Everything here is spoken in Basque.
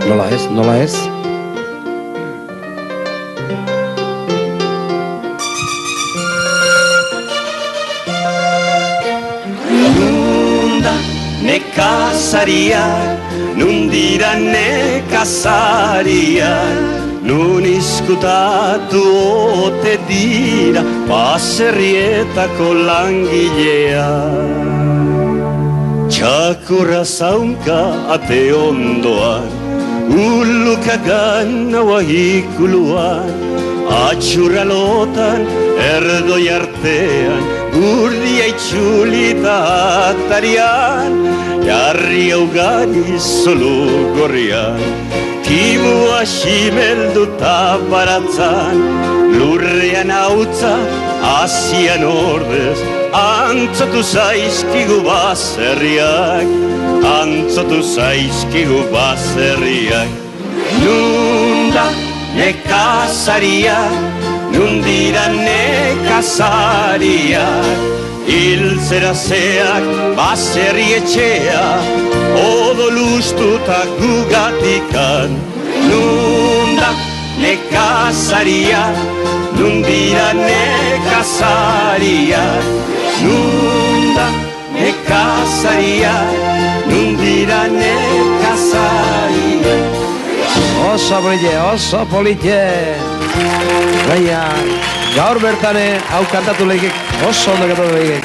Nola ez, nola ez? Nunda nekazariak, nundira nekazariak, nun izkutatu ote dira baserrietako langileak. Txakurra zaunka ate ondoan, uluka gana wahikuluan, atxurra lotan erdoi artean, urdia itxulita atarian, jarri augari zolu gorrian, timua ximelduta baratzan, lurrean hautza asian ordez, antzotu zaizkigu baserriak, antzotu zaizkigu baserriak. Nunda nekazariak, nundira nekazariak, hiltzera zeak baserri etxea, odolustuta gugatikan. Nunda nekazariak, nundira nekazariak, nunda nekazariak, nundira nekazariak. Oso polite. Baina, gaur bertane hau kantatu lehikek, oso ondo kantatu lehikek.